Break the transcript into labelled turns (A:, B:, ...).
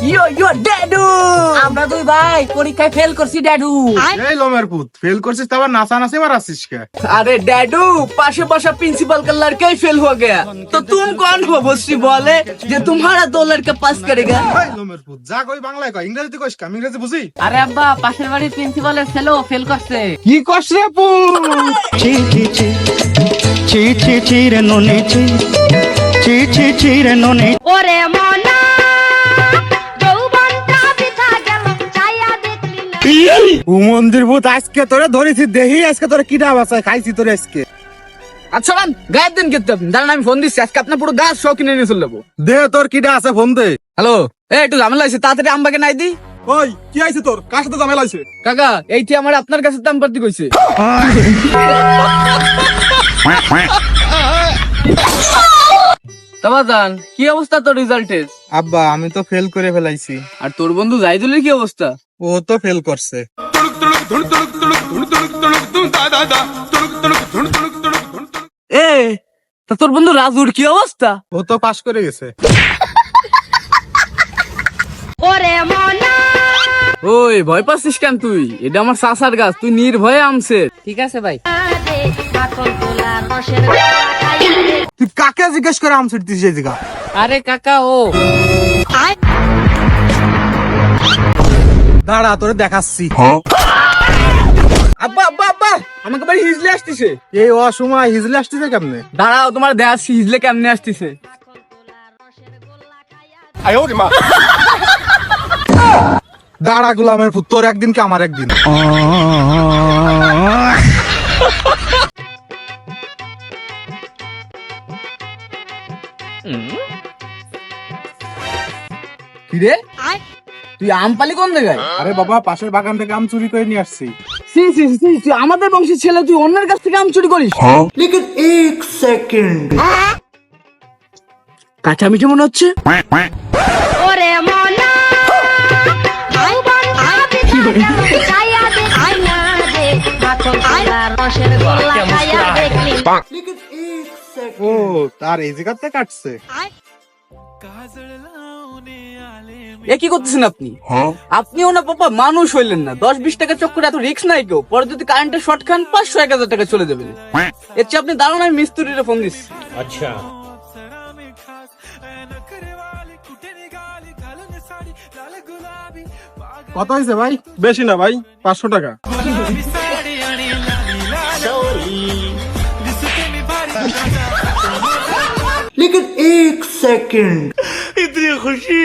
A: ইয়ো ড্যাডু, আমরা দুই ভাই পরীক্ষায় ফেল করছি ড্যাডু।
B: এই লোমের পুত, ফেল করছিস তো আবার নাচানাচি মারাচ্ছিস কে?
A: अरे डैडू पाशे पाशा प्रिंसिपल का लड़का ही फेल हो गया तो तुम कौन हो बस्सी बोले जो तुम्हारा 2 लड़का पास करेगा।
B: এই লোমের পুত, যা কই বাংলায় কয়, ইংরেজিতে কইস কেন? ইংরেজি বুঝি?
C: আরে আব্বা পাশের বাড়ির প্রিন্সিপালের ছেলেও ফেল করছে।
B: কি কস রে পুত?
D: ছি ছি ছি ছি ছি ছি রে ননি ছি ছি ছি ছি রে ননি।
E: ওরে মনা যৌবনটা বৃথা গেল চাইয়া দেখলি না।
B: ও মন্দির পুত, আজকে তোরে ধরেছি, দেখি আজকে তোরে কিডা বাঁচায় খাইছি তোরে আজকে।
A: अच्छा मान गायब दिन कितने दाঁড়ান আমি ফোন দিচ্ছি, আজকে আপনার পুরো গাছ সহ কিনে নিয়ে চলে যাবো।
B: দে তোর কিডা আছে, ফোন দে।
A: হ্যালো, এই একটু ঝামেলা হয়েছে, তাড়াতাড়ি আমবাকে নাই দি।
B: ওই কি আইছে তোর? কার সাথে ঝামেলা হইছে?
A: কাকা এইটি আমার আপনার কাছে দাম পাতি কইছে। তাবাদান কি অবস্থা তোর রেজাল্টের?
B: আব্বা আমি তো ফেল করে ফেলাইছি।
A: আর তোর বন্ধু জাইদুলের কি অবস্থা?
B: ও তো ফেল করছে।
A: এ তা তোর বন্ধু রাজুর কি অবস্থা?
B: ও তো পাস করে গেছে।
E: ওরে মনা
A: ওই ভয় পাচ্ছিস কেন তুই? এটা আমার চাচার গাছ, তুই নির্ভয়ে আমছে।
C: ঠিক আছে ভাই।
E: রে মাখন তোলা রসের গোলা খাইয়া রে।
B: তুই কাকে জিজ্ঞেস করে আম ছিড়তিস এই জায়গা?
C: আরে কাকা ও
E: আয়
B: দাঁড়া তোরে দেখাচ্ছি।
A: আব্বা আব্বা আব্বা আমাকে বাড়ি হিজলে আসতেছে।
B: এই অসময় হিজলে আসতেছে কেমনে?
A: দাঁড়াও তোমার দেখাচ্ছি হিজলে কেমনে আসতেছে।
B: দাঁড়া গুলামের পুত, তোর একদিন কি আমার একদিন।
A: কি রে
E: আয়
A: তুই আম পালি কোন জায়গায়?
B: আরে বাবা, পাশের বাগান থেকে আম চুরি করে নিয়ে আসছি।
A: সি সি সি সি, আমাদের বংশের ছেলে তুই অন্যের কাছ থেকে আম চুরি করিস? কাঁচা মিঠে মনে হচ্ছে।
E: ওরে মনা যৌবনটা বৃথা গেল চাইয়া দেখলি না রে মাখন তোলা রসের গোলা খাইয়া দেখলি না।
B: ও তার এই জায়গাতে কাটছে।
E: আয়
A: এ কি করতেছেন আপনি? আপনিও না বাবা মানুষ হইলেন না, 10-20 টাকা চক্করে এত রিস্ক নাই কেউ। পরে যদি কারেন্টের শর্ট খান 500-1000 টাকা চলে যাবে। এর চেয়ে আপনি দাঁড়ান, আমি মিস্ত্রিরে ফোন দিচ্ছি।
B: কত হয়েছে ভাই? বেশি না ভাই, 500 টাকা।
D: लेकिन एक सेकंड इतनी खुशी